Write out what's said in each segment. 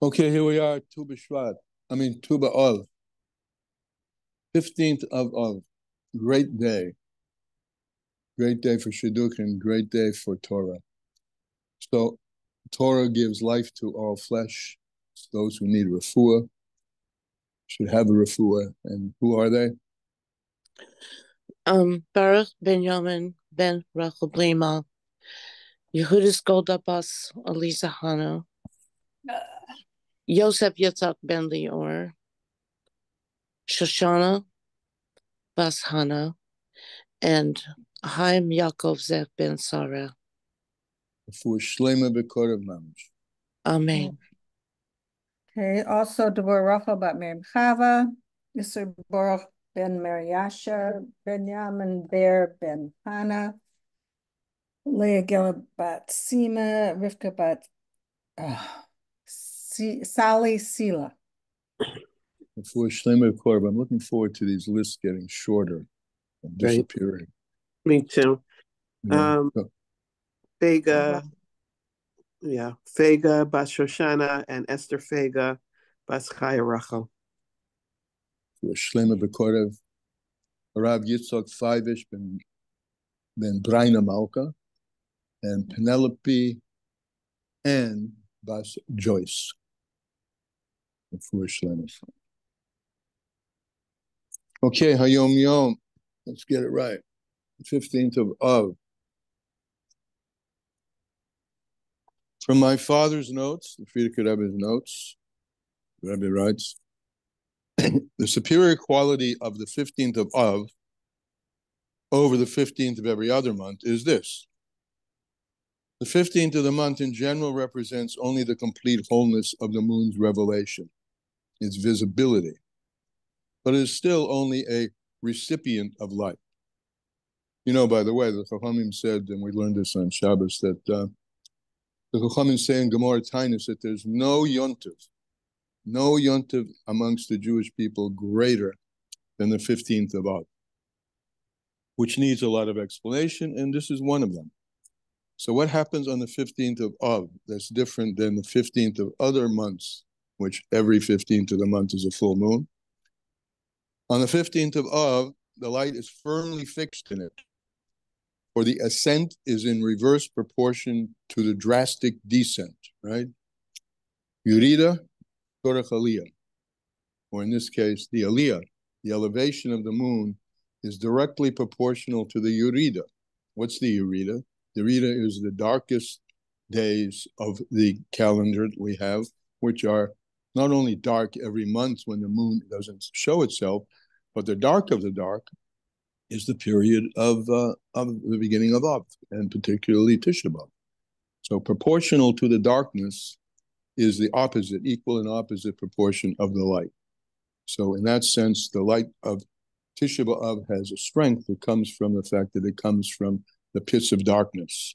Okay, here we are, Tu B'Av, 15th of Av. Great day. Great day for Shidduchim, great day for Torah. So, Torah gives life to all flesh. Those who need refuah should have a refuah. And who are they? Baruch Benjamin ben Rachel Blima, Yehudis Golda Bas Elisa Hano, Yosef Yitzhak ben Lior, Shoshana Bas Hana, and Chaim Yaakov Zech ben Sarah. For Shlema B'Korav Mamish. Amen. Okay, also Deborah Rachel bat Miriam Chava, Yisur Baruch ben Mariasha, Benjamin Ber ben Hana, Leah Gila bat Sima, Rivka bat Sally Sila. For Shlema B'Korav, I'm looking forward to these lists getting shorter and disappearing. Me too. Yeah. Fega, Fega Bas Shoshana and Esther Fega Bas Chaya Rachel. For Shlema B'Korav, Rav Yitzhak Feivish ben Braina Malka, and Penelope and Bas Joyce. For Shlema. Okay, Hayom Yom. Let's get it right. 15th of Av. From my father's notes, the Frierdiker Rebbe's notes, the Rebbe writes, the superior quality of the 15th of Av over the 15th of every other month is this. The 15th of the month in general represents only the complete wholeness of the moon's revelation, its visibility, but it is still only a recipient of light. You know, by the way, the Chachamim said, and we learned this on Shabbos, that the Chachamim say in Gemara Tainus that there's no yontiv amongst the Jewish people greater than the 15th of Av, which needs a lot of explanation, and this is one of them. So what happens on the 15th of Av that's different than the 15th of other months, which every 15th of the month is a full moon? On the 15th of Av, the light is firmly fixed in it, for the ascent is in reverse proportion to the drastic descent, right? Yurida, Torach Aliyah, or in this case, the Aliyah, the elevation of the moon, is directly proportional to the Yurida. What's the Yurida? The Yurida is the darkest days of the calendar that we have, which are not only dark every month when the moon doesn't show itself, but the dark of the dark is the period of the beginning of Av, and particularly Tisha B'Av. So proportional to the darkness is the opposite, equal and opposite proportion of the light. So in that sense, the light of Tisha B'Av has a strength that comes from the fact that it comes from the pits of darkness.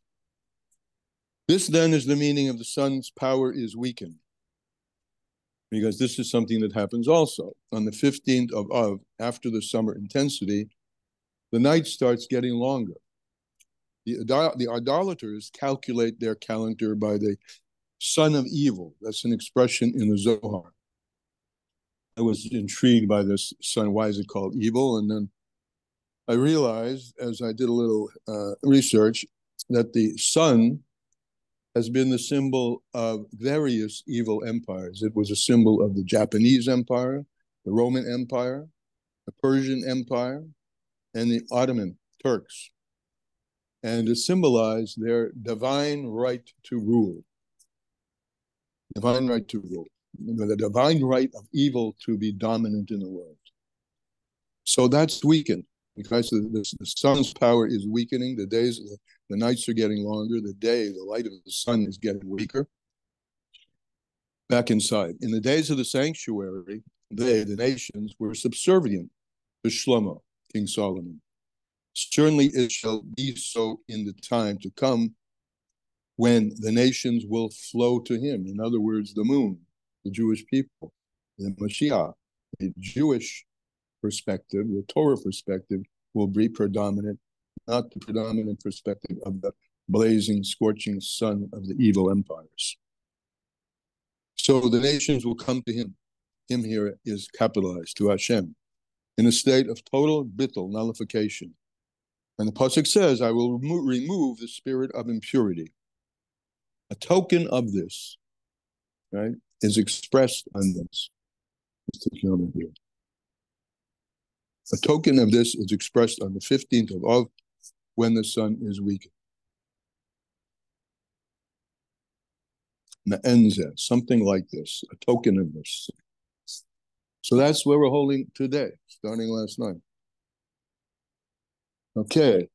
This then is the meaning of the sun's power is weakened, because this is something that happens also. On the 15th of Av, after the summer intensity, the night starts getting longer. The idolaters calculate their calendar by the son of evil. That's an expression in the Zohar. I was intrigued by this son. Why is it called evil? And then I realized, as I did a little research, that the sun has been the symbol of various evil empires. It was a symbol of the Japanese Empire, the Roman Empire, the Persian Empire, and the Ottoman Turks, and to symbolize their divine right to rule. Divine right to rule. The divine right of evil to be dominant in the world. So that's weakened, because the sun's power is weakening. The nights are getting longer. The light of the sun is getting weaker. Back inside. In the days of the sanctuary, the nations, were subservient to Shlomo, King Solomon. Certainly it shall be so in the time to come when the nations will flow to him. In other words, the moon, the Jewish people, the Mashiach, the Jewish perspective, the Torah perspective will be predominant, not the predominant perspective of the blazing, scorching sun of the evil empires. So the nations will come to him. Him here is capitalized, to Hashem, in a state of total bittul, nullification. And the pasuk says, I will remove the spirit of impurity. A token of this, right, is expressed on this. Here. A token of this is expressed on the 15th of Av, when the sun is weakened. Ma'enzeh, something like this, a token of this. So that's where we're holding today, starting last night. Okay,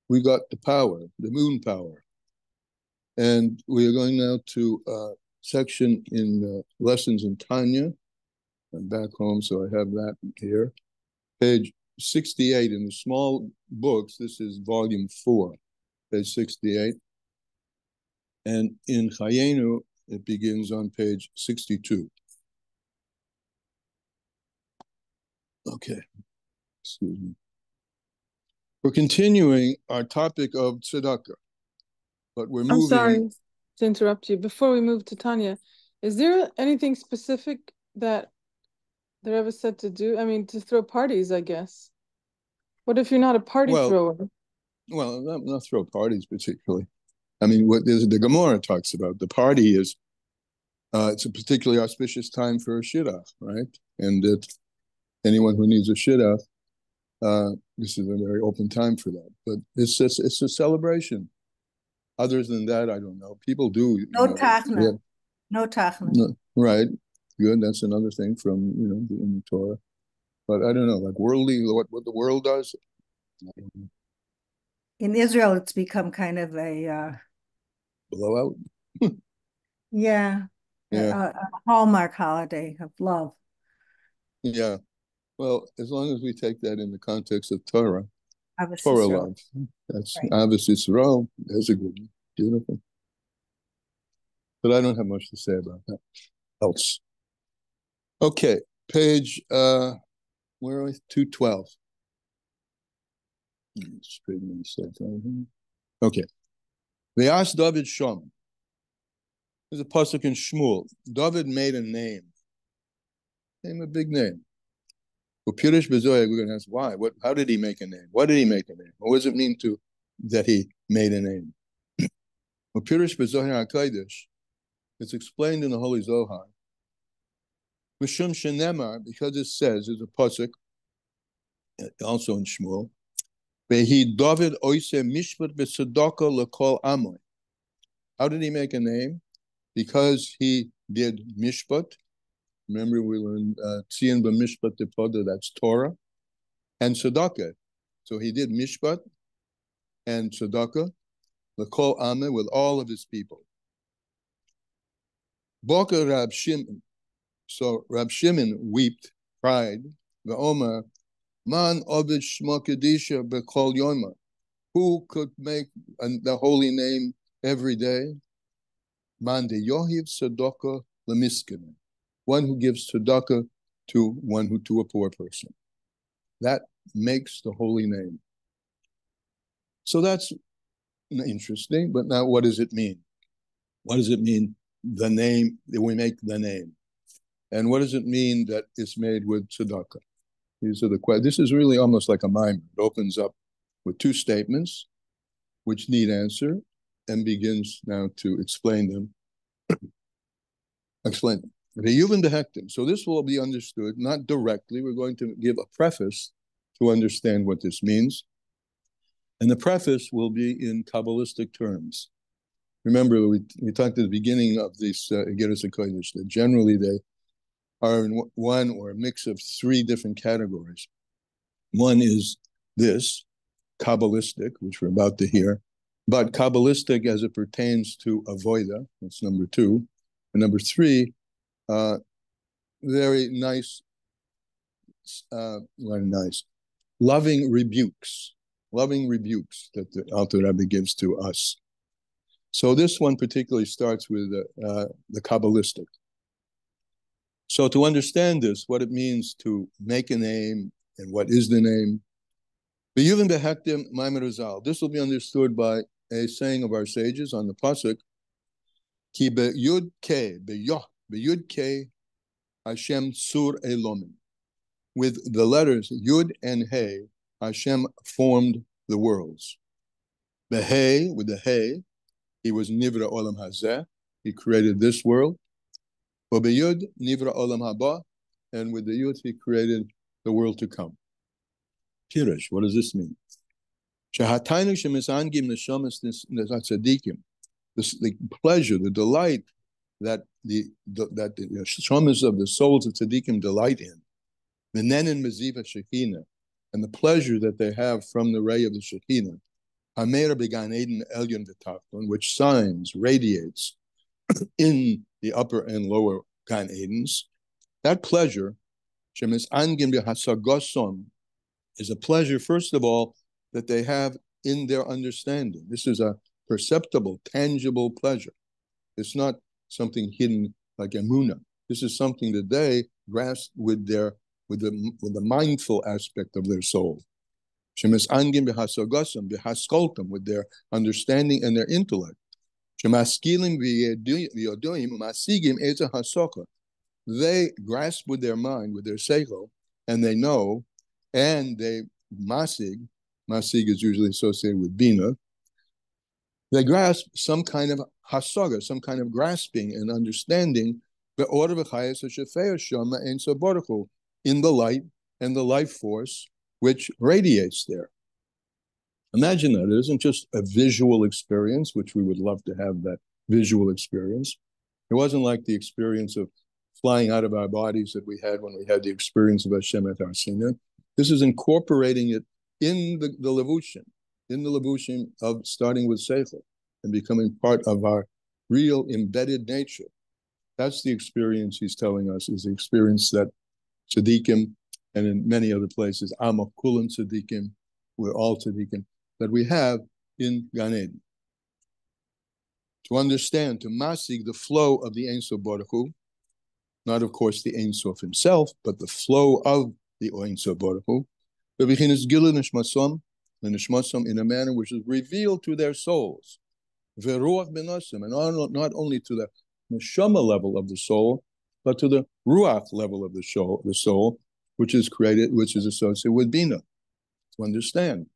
we got the power, the moon power. And we are going now to a section in lessons in Tanya. I'm back home, so I have that here. Page 68 in the small books. This is volume 4, page 68. And in Chayenu, it begins on page 62. Okay, excuse me. We're continuing our topic of tzedekah, but we're moving. I'm sorry to interrupt you. Before we move to Tanya, is there anything specific that they're ever said to do? I mean, to throw parties, I guess. What if you're not a party thrower? Well, not throw parties particularly. I mean, what the Gemara talks about, the party is, it's a particularly auspicious time for a shidduch, right? And that anyone who needs a shidduch, this is a very open time for that. But it's a celebration. Other than that, I don't know. People do. No tachna. No tachna. No, right. Good. That's another thing from, in the Torah. But I don't know, like worldly, what the world does. I don't know. In Israel, it's become kind of a Blowout. Yeah. A hallmark holiday of love. Yeah. Well, as long as we take that in the context of Torah, Ahavas Torah Yisrael. love. That's Right. Ahavas Yisrael. There's a good one. Beautiful. But I don't have much to say about that else. Okay, page, where are we? 212. Straighten myself out here. Okay. They asked David Shom. There's a pasuk in Shmuel. David made a name. Name a big name. Well, Pirish Bezoya, we're going to ask why. How did he make a name? What did he make a name? What does it mean that he made a name? Well, Pirish Bezoya HaKadosh, it's explained in the Holy Zohar. Mishum Shenemar, because it says, there's a pasuk, also in Shmuel, Vehi David oise mishpat b'tzedakah l'kol amoy. How did he make a name? Because he did mishpat. Remember, we learned tzion b'mishpat tepoda, that's Torah, and tzedakah. So he did mishpat and tzedakah l'kol amoy, with all of his people. Boker Rab Shimon. So Rab Shimon cried, V'omer, Man ovid shma kedisha b'kol yoma. Who could make the holy name every day? Man de yohiv tzedakah lemiskinen. One who gives tzedakah to a poor person. That makes the holy name. So that's interesting, but now what does it mean? What does it mean, the name, that we make the name? And what does it mean that it's made with tzedakah? These are the questions. This is really almost like a mimer. It opens up with two statements which need answer and begins now to explain them. So this will be understood, not directly. We're going to give a preface to understand what this means. And the preface will be in kabbalistic terms. Remember, we talked at the beginning of this Igeres HaKodesh that generally they are in one or a mix of three different categories. One is this, kabbalistic, which we're about to hear, but kabbalistic as it pertains to avoida, that's number 2. And number 3, very nice, loving rebukes that the Alter Rebbe gives to us. So this one particularly starts with the kabbalistic. So to understand this, what it means to make a name and what is the name, this will be understood by a saying of our sages on the pasuk, Ki be'yud ke be'yoh Yud K Hashem Sur Elomin. With the letters Yud and Hey, Hashem formed the worlds. The Hey, with the Hey, he was Nivra Olam Hazeh. He created this world. Yud Nivra Olam Haba, and with the Yud he created the world to come. Kirish, what does this mean? The pleasure, the delight that the shamas of the souls of tzaddikim delight in, the nenin meziva shekhinah, and the pleasure that they have from the ray of the shekhinah, hamer began Eden elyon v'tachton, which shines, radiates in the upper and lower Gan Edens. That pleasure, shemis angim b'hasagoson, is a pleasure, first of all, that they have in their understanding. This is a perceptible, tangible pleasure. It's not something hidden like emunah. This is something that they grasp with the mindful aspect of their soul. Shemes angim b'hasagosam, b'haskoltam, with their understanding and their intellect. Shemaskilim v'yodoim umasigim eza hasoka. They grasp with their mind, with their seichel, and they know, and they masig is usually associated with bina. They grasp some kind of hasaga, some kind of grasping and understanding in the light and the life force which radiates there. Imagine that. It isn't just a visual experience, which we would love to have that visual experience. It wasn't like the experience of flying out of our bodies that we had when we had the experience of Hashem at Har Sinai. This is incorporating it in the levushim of starting with seichel and becoming part of our real embedded nature. That's the experience he's telling us, is the experience that tzaddikim, and in many other places, amakulim tzaddikim, we're all tzaddikim, that we have in Gan Eden. To understand, to masig the flow of the Ein Sof Baruch Hu, not of course the Ein Sof himself, but the flow of the Ein Sof Baruch Hu, in a manner which is revealed to their souls, and not only to the neshama level of the soul, but to the ruach level of the soul, which is created, which is associated with bina. To understand,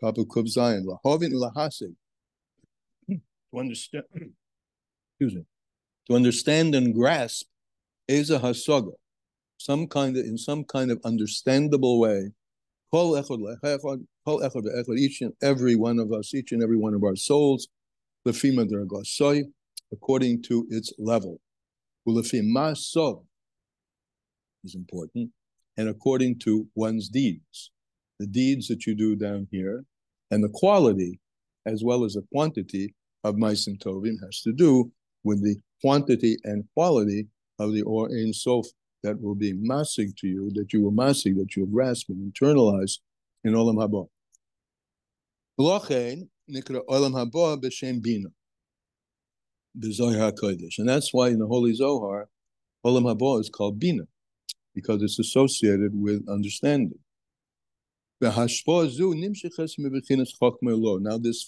top of Kuf Zayin, lahavin ulahasig, to understand, to understand and grasp eza hasaga, in some kind of understandable way. Each and every one of us, each and every one of our souls, according to its level. Is important, and according to one's deeds, the deeds that you do down here, and the quality as well as the quantity of Ma'asim Tovim has to do with the quantity and quality of the Or Ein Sof that will be masig to you, that you will grasp and internalize in Olam Haba. L'chein nikra Olam Haba b'shem bina, b'Zohar HaKodesh, and that's why in the Holy Zohar, Olam Haba is called bina, because it's associated with understanding. Now this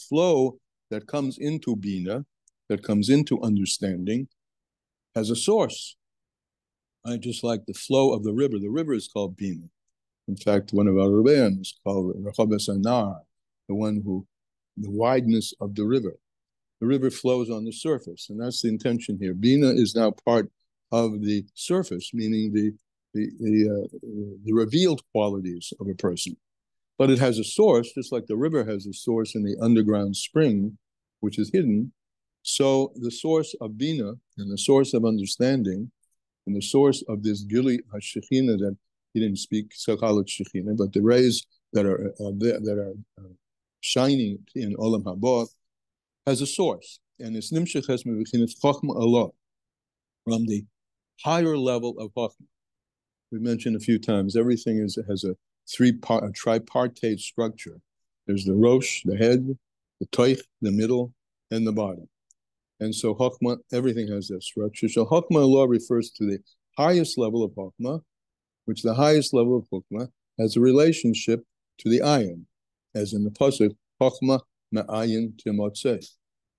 flow that comes into bina, that comes into understanding, has a source. Just like the flow of the river. The river is called bina. In fact, one of our rebbeim is called Rechabes Anar, the wideness of the river. The river flows on the surface, and that's the intention here. Bina is now part of the surface, meaning the revealed qualities of a person. But it has a source, just like the river has a source in the underground spring, which is hidden. So the source of Bina and the source of understanding and the source of this Gili HaShekhinah that he didn't speak, Sakhalat Shekhinah, but the rays that are shining in Olam Haba has a source. And it's Nimshech Mevichinas Chachma Allah, from the higher level of Chachma. We mentioned a few times, everything has a tripartite structure. There's the Rosh, the head, the Toich, the middle, and the bottom. And so Chachma, everything has that structure. So Chachma Allah refers to the highest level of Chachma, which the highest level of Chachma has a relationship to the ayin, as in the pasuk, Chachma me'ayin timotzeh,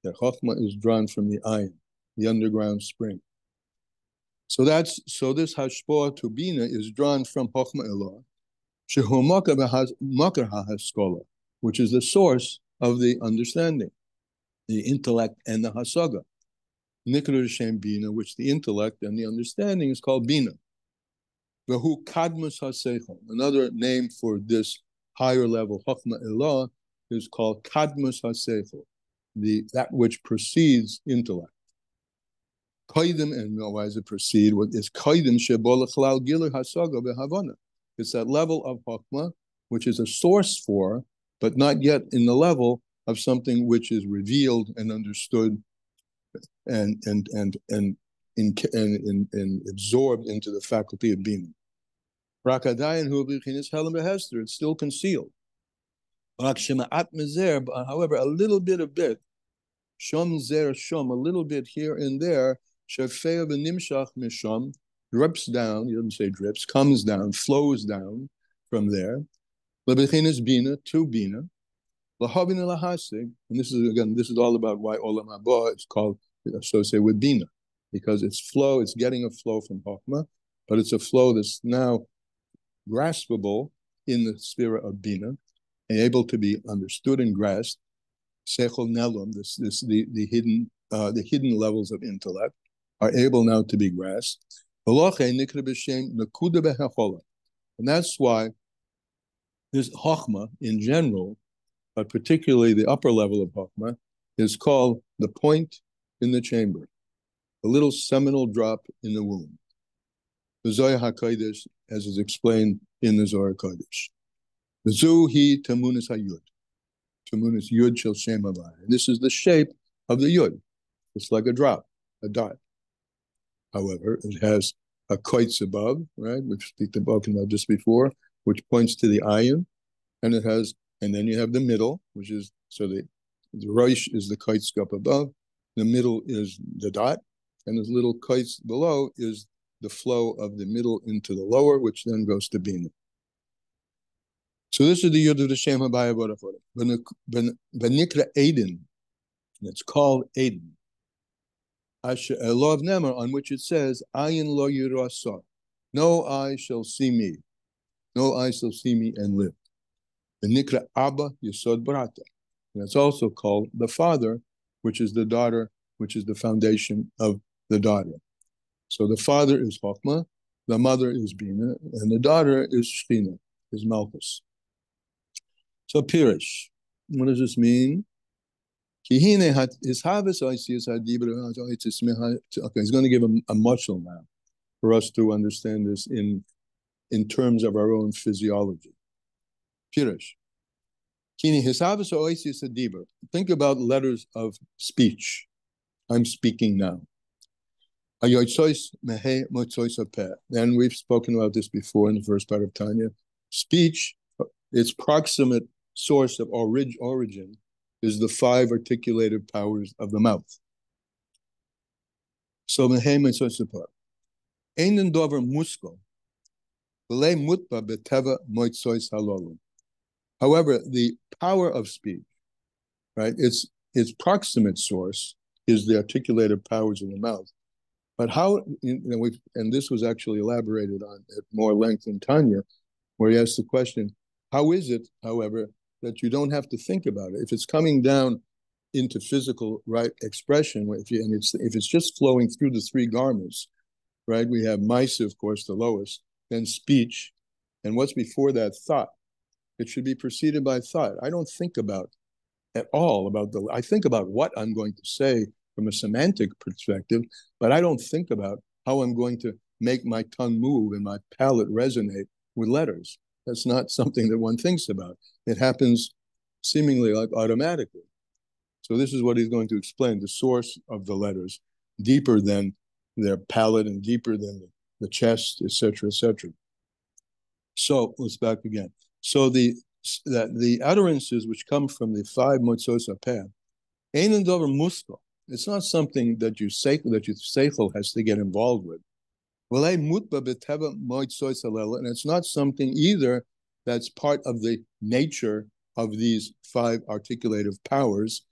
that Chachma is drawn from the ayin, the underground spring. So this hashpoah to bina is drawn from Chochmah Elah, shehu makar hahaskola, which is the source of the understanding, the intellect and the hasaga. Nikra Shem bina, which the intellect and the understanding is called bina. Vehu kadmus haseichel. Another name for this higher level Chochmah Elah is called kadmus haseichel, that which precedes intellect. Kaidim, and why does it proceed? What is kaidim shebolachlal gilu hasaga behavana? It's that level of Chochmah which is a source for, but not yet in the level of something which is revealed and understood and absorbed into the faculty of being. Rakadayan hu b'chinas helam behester. It's still concealed. However, a little bit of bit, shom zer shom, a little bit here and there, shafei v'nimshach misham, drips down. He doesn't say drips, comes down, flows down from there. Leb'chinas bina to bina. Lahavina lahasig, and this is all about why olam haba is called associated with bina, because it's getting a flow from Chochmah, but it's a flow that's now graspable in the sphere of bina, and able to be understood and grasped. Sechel nelum, the hidden levels of intellect are able now to be grasped. And that's why this Chochmah in general, but particularly the upper level of Chochmah, is called the point in the chamber, a little seminal drop in the womb. The Zohar HaKodesh, as is explained in the Zohar HaKodesh. V'zuhi tamunis hayud. Tamunis yud shel shem havai. This is the shape of the yud. It's like a drop, a dot. However, it has a koitz above, right, which we talked about just before, which points to the ayin, and then you have the middle, which is, so the roish is the koitz up above, the middle is the dot, and this little koitz below is the flow of the middle into the lower, which then goes to bina. So this is the yud of the Shem Habaya Baruch. Benikra Eden, it's called Eden. A law of Nemer, on which it says, Ayin lo yirasa, no eye shall see me, no eye shall see me and live. Benikra Abba Yesod Barata. And it's also called the father, which is the daughter, which is the foundation of the daughter. So the father is Chochmah, the mother is Bina, and the daughter is Shechina, is Malchus. So Pirish, what does this mean? Okay, he's going to give a mushal now for us to understand this in terms of our own physiology. Pirish. Think about letters of speech. I'm speaking now. Then we've spoken about this before in the first part of Tanya. Speech, its proximate source of origin is the 5 articulated powers of the mouth. So however, the power of speech, right, its proximate source is the articulated powers of the mouth. But how, and this was actually elaborated on at more length in Tanya, where he asked the question, how is it, however, that you don't have to think about it? If it's coming down into physical, right, expression, if it's just flowing through the 3 garments, right, we have Maisa, of course, the lowest, then speech, and what's before that, thought. It should be preceded by thought. I don't think about at all about I think about what I'm going to say from a semantic perspective, but I don't think about how I'm going to make my tongue move and my palate resonate with letters. That's not something that one thinks about. It happens seemingly like automatically. So this is what he's going to explain, the source of the letters, deeper than their palate and deeper than the chest, etc., etc. So let's back again. So the utterances which come from the 5 motzos hapeh, ein dover muskal. It's not something that seichel has to get involved with. And it's not something either that's part of the nature of these 5 articulative powers,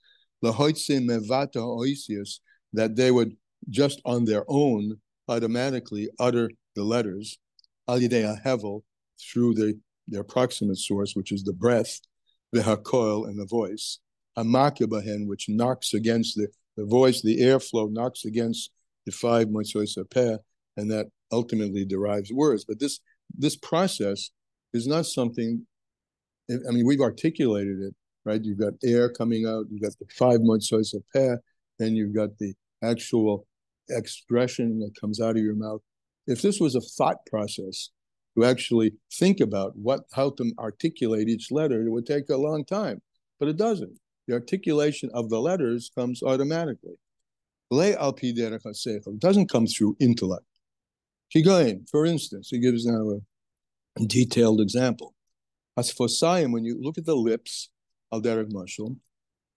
that they would just on their own automatically utter the letters, al yidei hevel, through their proximate source, which is the breath, the hakoil, and the voice, hamakibahen, which knocks against the voice, the airflow knocks against the five moitzois peh, and that ultimately derives words. But this process is not something, I mean, we've articulated it, right? You've got air coming out, you've got the five moitzois peh, then you've got the actual expression that comes out of your mouth. If this was a thought process to actually think about how to articulate each letter, it would take a long time, but it doesn't. The articulation of the letters comes automatically. It doesn't come through intellect. Kigain, for instance, he gives now a detailed example. Asfosayim, when you look at the lips, al derech mashal,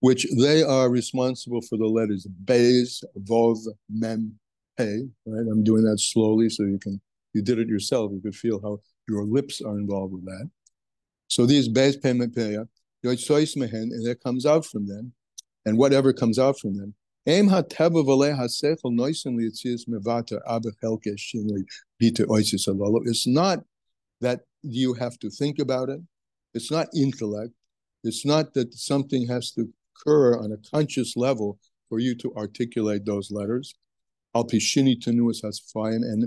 which they are responsible for the letters Beis, Vov, Mem, Hey, right? I'm doing that slowly so you did it yourself. You could feel how your lips are involved with that. So these Beis, Pei, Mem, Pei, and that comes out from them, and whatever comes out from them. It's not that you have to think about it. It's not intellect. It's not that something has to occur on a conscious level for you to articulate those letters. And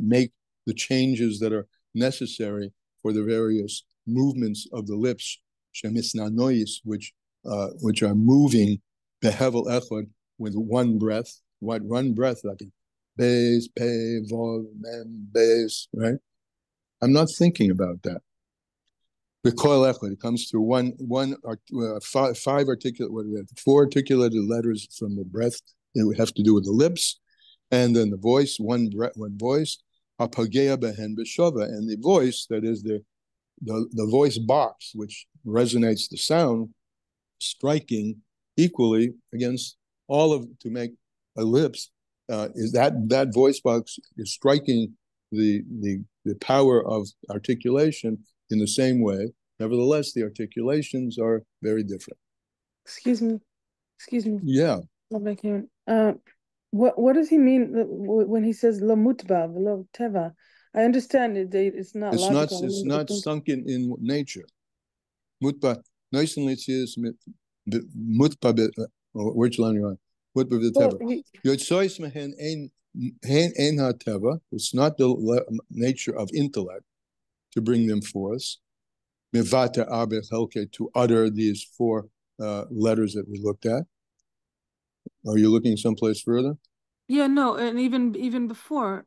make the changes that are necessary for the various movements of the lips, which are moving behevel echad with one breath, like beis, pei, vov, mem, beis, right? I'm not thinking about that. The koil echad, it comes through four articulated letters from the breath. It have to do with the lips, and then the voice, one voice, apagea behen b'shova, and the voice, that is the voice box, which resonates the sound, striking equally against all of, to make a lips, is that voice box is striking the power of articulation in the same way. Nevertheless, the articulations are very different. Excuse me. Yeah. What does he mean when he says lo mutba v'lo teva? I understand it's not logical. It's not sunken in nature. Mutba, nice and is mutba. Where's the mutba v'teva? Yotzois mehen ein ha-teva. It's not the nature of intellect to bring them forth. Mevata abe chelke, to utter these four letters that we looked at. Are you looking someplace further? Yeah, no, and even before it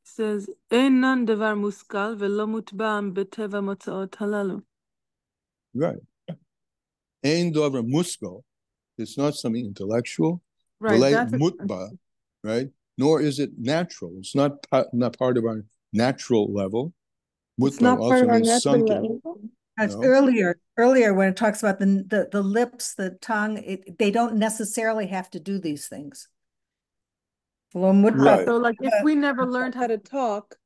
says einan devar muskal velo mutba'am beteva motzaot halalu. Right. Ein davar muskal. It's not something intellectual. Right. That's mutba, right? Nor is it natural. It's not part of our natural level. Mutba also means sunken. As earlier when it talks about the lips, the tongue, they don't necessarily have to do these things. Right. So, like, if we never learned how to talk,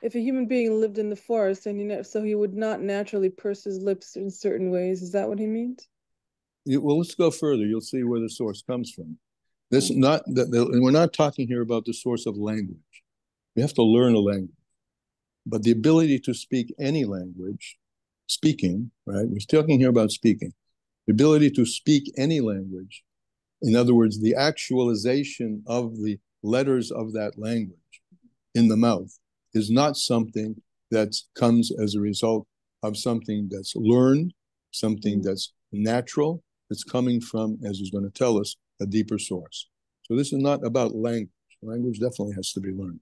if a human being lived in the forest and so he would not naturally purse his lips in certain ways, is that what he means? Well, let's go further. You'll see where the source comes from. This not that, and we're not talking here about the source of language. We have to learn a language, but the ability to speak any language, speaking, right? We're talking here about speaking. The ability to speak any language, in other words, the actualization of the letters of that language in the mouth, is not something that comes as a result of something that's learned, something that's natural, that's coming from, as he's going to tell us, a deeper source. So this is not about language. Language definitely has to be learned.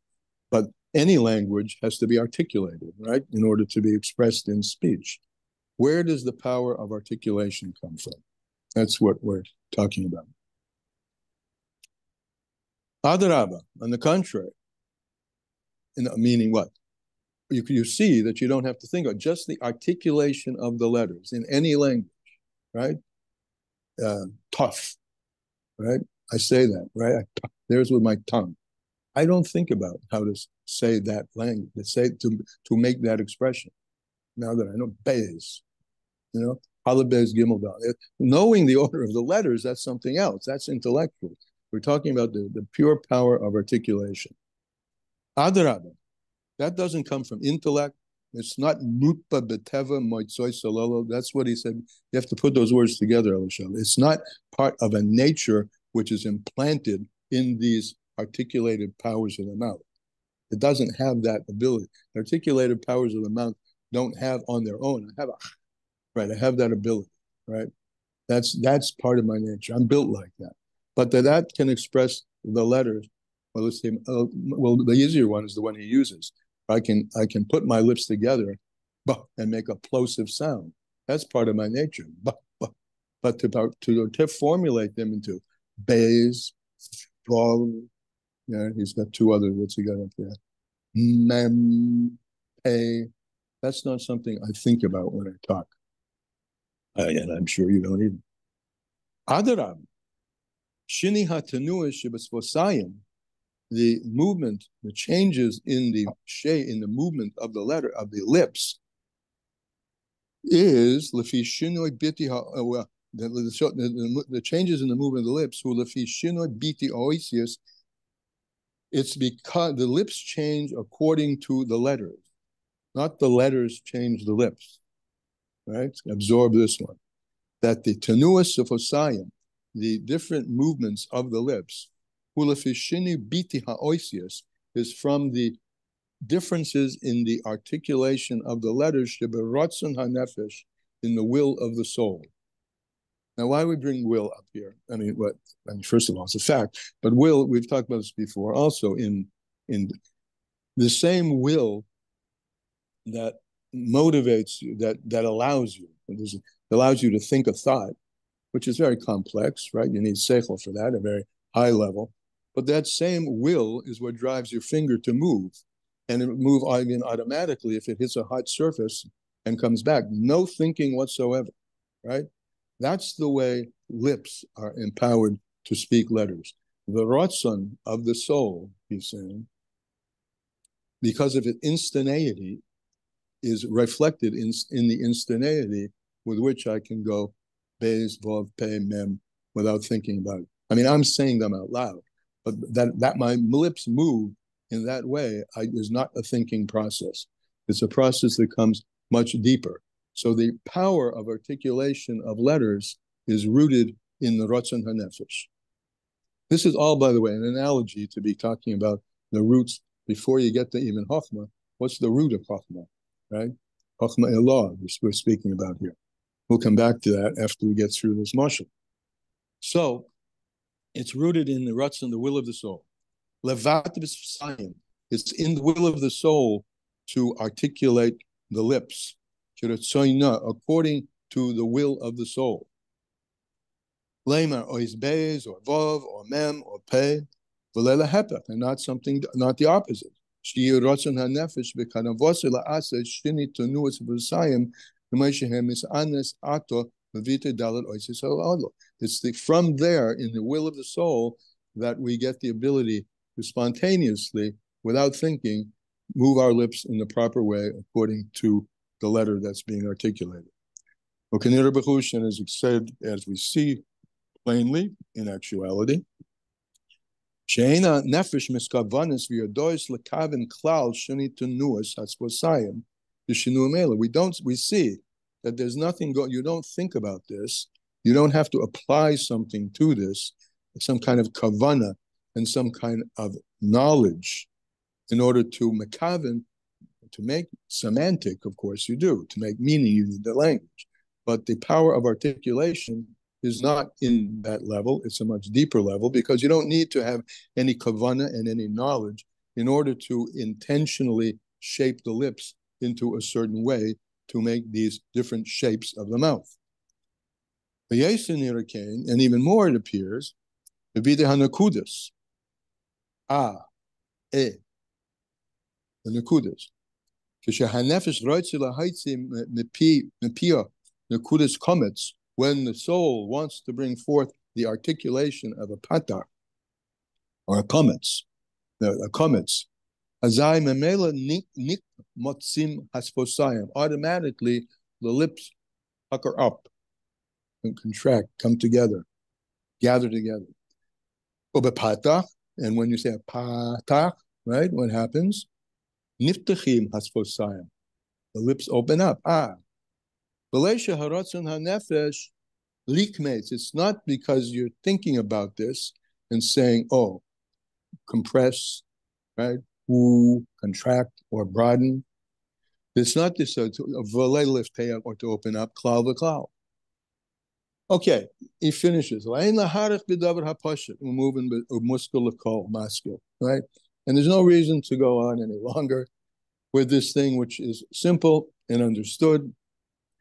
But any language has to be articulated, right, in order to be expressed in speech. Where does the power of articulation come from? That's what we're talking about. Adarabba, on the contrary, meaning what? You see that you don't have to think about just the articulation of the letters in any language, right? Tough, right? I say that, right? There's with my tongue. I don't think about how to say that language, to make that expression. Now that I know Beis, Halabez Gimel Dal. Knowing the order of the letters, that's something else. That's intellectual. We're talking about the pure power of articulation. Adarabba. That doesn't come from intellect. It's not mutba beteva moitzoy salolo. That's what he said. You have to put those words together, Elishel. It's not part of a nature which is implanted in these articulated powers of the mouth. It doesn't have that ability. The articulated powers of the mouth don't have on their own. I have that ability, right? That's part of my nature. I'm built like that. But that can express the letters. Well, let's say, the easier one is the one he uses. I can put my lips together, and make a plosive sound. That's part of my nature. But to formulate them into bays, vav, he's got two other. What's he got up there? Mem, pay. That's not something I think about when I talk. And I'm sure you don't either. Adarab, shini hatanua shebasvosayim, the movement, the changes in the movement of the letter of the lips, is lefi shinoi biti the changes in the movement of the lips. Who lefi shinoi biti oisius. It's because the lips change according to the letters, not the letters change the lips. Right? Absorb this one. That the tenuas of Osayim, the different movements of the lips, hulafishini biti haoisius, is from the differences in the articulation of the letters sheberatzon hanefesh, in the will of the soul. Now, why we bring will up here? First of all, it's a fact, but will, we've talked about this before, also in the same will that motivates you, that allows you to think a thought, which is very complex, right? You need seichel for that, a very high level. But that same will is what drives your finger to move. And it will move automatically if it hits a hot surface and comes back. No thinking whatsoever, right? That's the way lips are empowered to speak letters. The ratzon of the soul, he's saying, because of its instantaneity, is reflected in the instantaneity with which I can go Beis, Vav, Pei, Mem, without thinking about it. I'm saying them out loud, but that my lips move in that way is not a thinking process. It's a process that comes much deeper. So the power of articulation of letters is rooted in the Ratzon HaNefesh. This is all, by the way, an analogy to be talking about the roots before you get to even Chochmah. What's the root of Chochmah, right? Chochmah Elah, we're speaking about here. We'll come back to that after we get through this mashal. So it's rooted in the Ratzon, the will of the soul. Levat b'sayim, it's in the will of the soul to articulate the lips, according to the will of the soul. Lemar or beis or vav or mem or pei, v'lela hepech, and not the opposite. Sh'yu ratzon hanefesh b'kanavose la'aseh shini tenuas b'sayim b'meishehem misanes ato mevite dalet oisis ha'olo. It's from there, in the will of the soul, that we get the ability to spontaneously, without thinking, move our lips in the proper way according to the letter that's being articulated. And as it said, as we see plainly in actuality, nefesh miskavanis v'yadois lekavin klal sheni tenuas hatzvosayim v'shinu mela. We see that there's nothing you don't think about this. You don't have to apply something to this, some kind of kavana and some kind of knowledge in order to mekaven, to make semantic, of course you do. To make meaning, you need the language. But the power of articulation is not in that level. It's a much deeper level, because you don't need to have any kavana and any knowledge in order to intentionally shape the lips into a certain way to make these different shapes of the mouth. And even more, it appears, the nakudas. The nakudas. When the soul wants to bring forth the articulation of a patar or a komets, automatically the lips pucker up and contract, come together, gather together. And when you say a patach, right? What happens? Niftachim hasfosayim. The lips open up. Belesha haratzon hanefesh likmates. It's not because you're thinking about this and saying, oh, compress, right? Ooh, contract or broaden. It's not this or to open up, klal v'klal. Okay, he finishes. We're moving muscle kol maskil, right? And there's no reason to go on any longer with this thing, which is simple and understood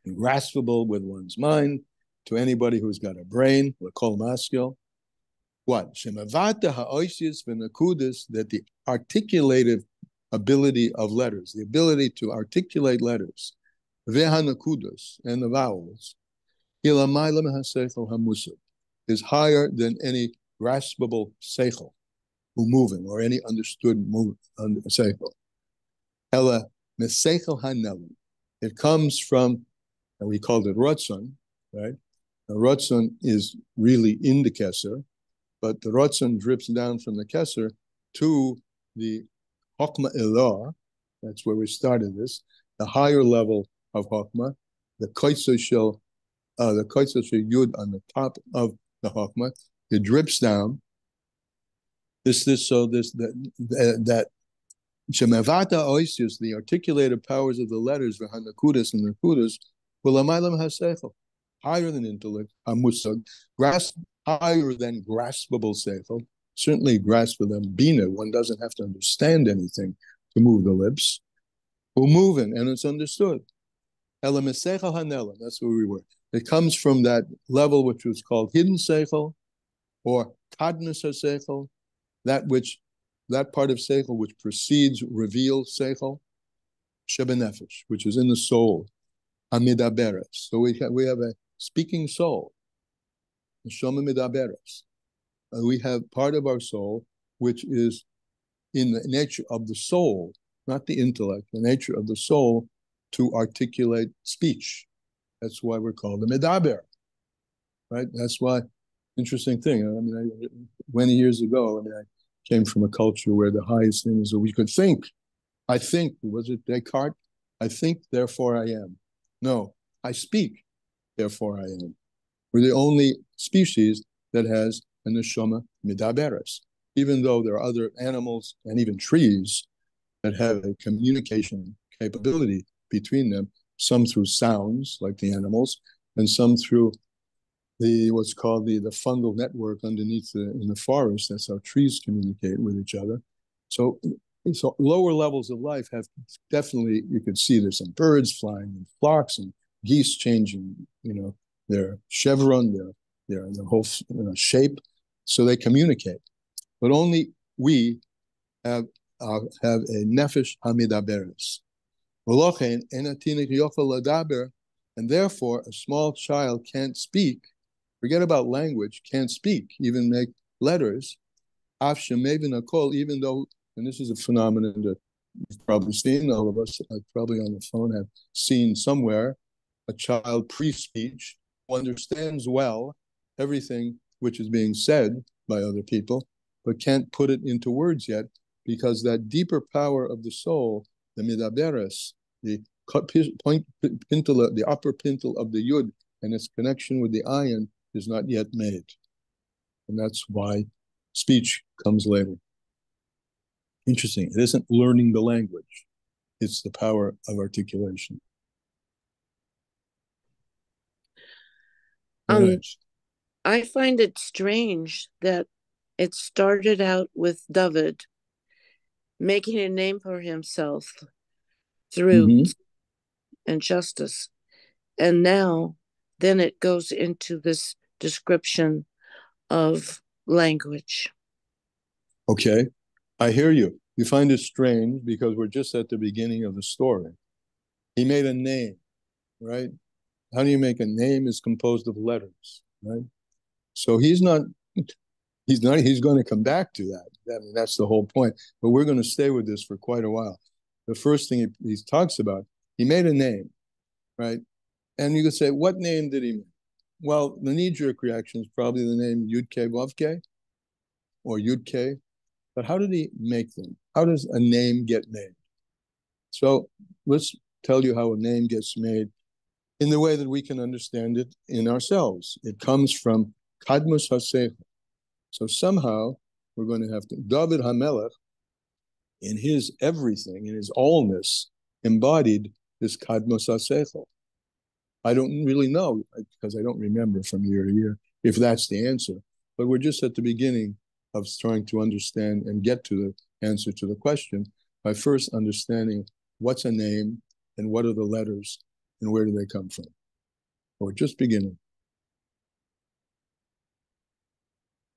and graspable with one's mind to anybody who's got a brain, kol maskil. What? Shemavata ha'oisius v'nakudis, that the articulative ability of letters, the ability to articulate letters, ve'hanakudus, and the vowels, is higher than any graspable seichel, moving, or any understood seichel. Ela meseichel hanelim. It comes from, and we called it rotzon, right? The rotzon is really in the keser, but the rotzon drips down from the keser to the Chokmah Elah. That's where we started this. The higher level of Chokmah, the Koitzer Shel Yud on the top of the Chokmah. It drips down. That Shemavata Oisius, the articulated powers of the letters, V'hanakudas and Nakudas, V'lamaylam HaSeichel, higher than intellect, HaMusag, higher than graspable Seichel, certainly graspable than Bina. One doesn't have to understand anything to move the lips. We're moving, and it's understood. Ela Meseichel HaNelam, that's where we were. It comes from that level which was called hidden Seichel, or Kadnus HaSeichel, that part of Seichel which precedes revealed Seichel, Shebenefesh, which is in the soul, Amidaberes. So we have a speaking soul, Neshama Midaberes. We have part of our soul which is in the nature of the soul, not the intellect, the nature of the soul to articulate speech. That's why we're called the Medaber, right? That's why, interesting thing. I mean, many years ago, I came from a culture where the highest thing is that we could think. I think, was it Descartes? I think, therefore I am. No, I speak, therefore I am. We're the only species that has a neshama midaberes, even though there are other animals and even trees that have a communication capability between them, some through sounds, like the animals, and some through what's called the fungal network underneath in the forest. That's how trees communicate with each other. So lower levels of life have definitely, you could see there's some birds flying in flocks and geese changing, their chevron, their whole shape, so they communicate. But only we have a nefesh hamidaberes. And therefore, a small child can't speak. Forget about language, can't speak, even make letters. Even though, and this is a phenomenon that you've probably seen, all of us probably on the phone have seen somewhere, a child pre-speech who understands well everything which is being said by other people, but can't put it into words yet, because that deeper power of the soul, the midaberes, the upper pintle of the yud, and its connection with the ayin is not yet made. And that's why speech comes later. Interesting. It isn't learning the language. It's the power of articulation. I find it strange that it started out with David making a name for himself through and justice. And now, then it goes into this description of language. Okay, I hear you. You find it strange because we're just at the beginning of the story. He made a name, right? How do you make a name? Is composed of letters, right? So he's going to come back to that. I mean, that's the whole point. But we're going to stay with this for quite a while. The first thing he talks about, he made a name, right? And you could say, what name did he make? Well, the knee-jerk reaction is probably the name Yud-Ke Vav-Ke, or Yud-Ke, But how did he make them? How does a name get made? So let's tell you how a name gets made in the way that we can understand it in ourselves. It comes from kadmus haseichel. So somehow we're going to have to, David HaMelech, in his everything, in his allness, embodied this kadmus haseichel. I don't really know, because I don't remember from year to year, if that's the answer. But we're just at the beginning of trying to understand and get to the answer to the question by first understanding what's a name and what are the letters and where do they come from. We're just beginning.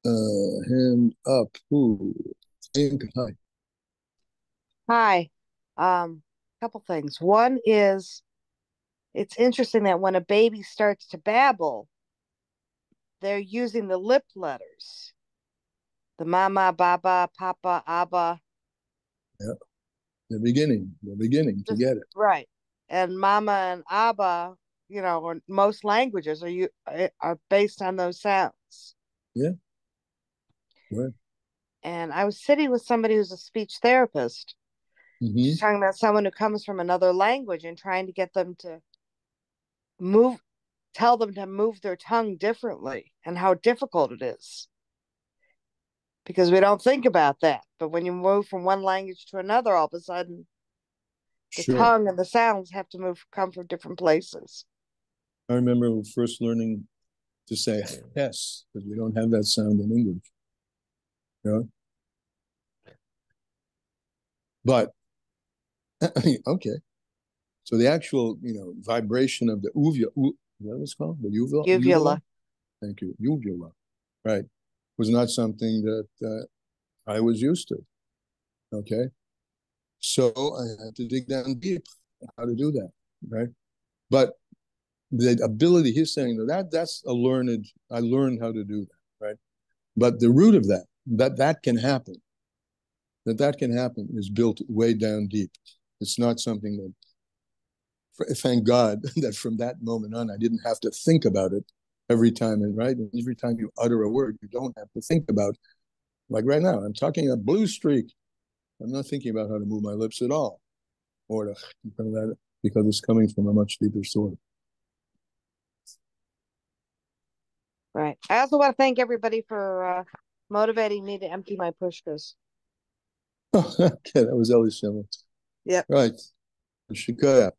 Hand up. Ooh. Hi. Hi. Couple things. One is, it's interesting that when a baby starts to babble, they're using the lip letters. The mama, baba, papa, abba. Yeah. The beginning to get it. Right. And mama and abba, or most languages are based on those sounds. Yeah. Right. And I was sitting with somebody who's a speech therapist. She's talking about someone who comes from another language and trying to get them to tell them to move their tongue differently and how difficult it is. Because we don't think about that. But when you move from one language to another, all of a sudden, the tongue and the sounds have to come from different places. I remember first learning to say yes, because we don't have that sound in English. You know? But, okay. So the actual, vibration of the uvula, what was it called? The uvula? Uvula. Thank you. Uvula. Right. Was not something that I was used to. Okay. So I had to dig down deep how to do that. Right. But the ability, he's saying that's I learned how to do that. Right. But the root of that can happen. That can happen is built way down deep. It's not something that, thank God that from that moment on, I didn't have to think about it every time. And right, every time you utter a word, you don't have to think about, like right now, I'm talking a blue streak. I'm not thinking about how to move my lips at all, or because it's coming from a much deeper source. Right. I also want to thank everybody for motivating me to empty my pushkas. Okay, that was Ellie Simmons. Yeah. Right. Shikaya.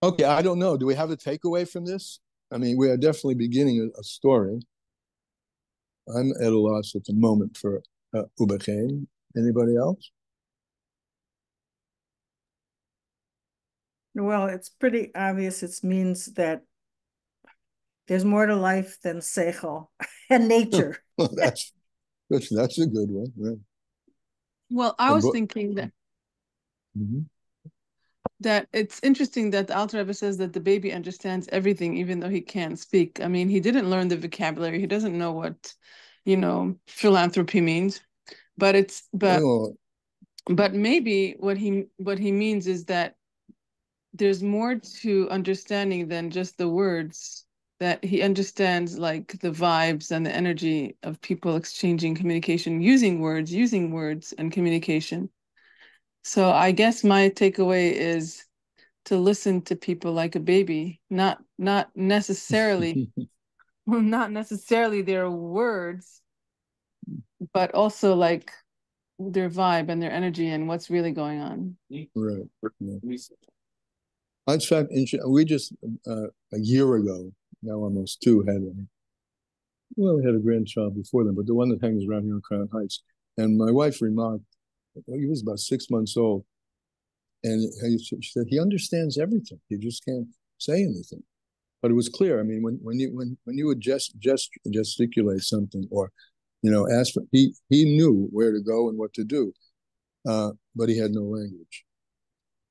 Okay, I don't know. Do we have a takeaway from this? I mean, we are definitely beginning a story. I'm at a loss at the moment for Ubechain. Anybody else? Well, it's pretty obvious. It means that there's more to life than seichel and nature. Well, that's a good one. Yeah. Well, I was thinking that that it's interesting that the Alter Rebbe says that the baby understands everything, even though he can't speak. I mean, he didn't learn the vocabulary. He doesn't know what, philanthropy means. But maybe what he means is that there's more to understanding than just the words. That he understands like the vibes and the energy of people exchanging communication, using words and communication. So I guess my takeaway is to listen to people like a baby, not necessarily not necessarily their words, but also like their vibe and their energy and what's really going on. Right. Yeah. In fact, we just a year ago, now almost two, we had a grandchild before them, but the one that hangs around here in Crown Heights. And my wife remarked, he was about 6 months old, and she said he understands everything. He just can't say anything. But it was clear. I mean, when you would gesticulate something or, ask for, he knew where to go and what to do, but he had no language.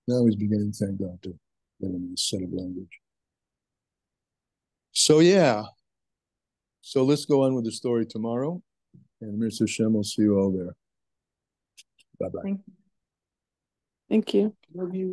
Now he's beginning, thank God, to get him a set of language. So yeah. So let's go on with the story tomorrow, and Mr. Hashem will see you all there. Bye-bye. Thank you. Love you.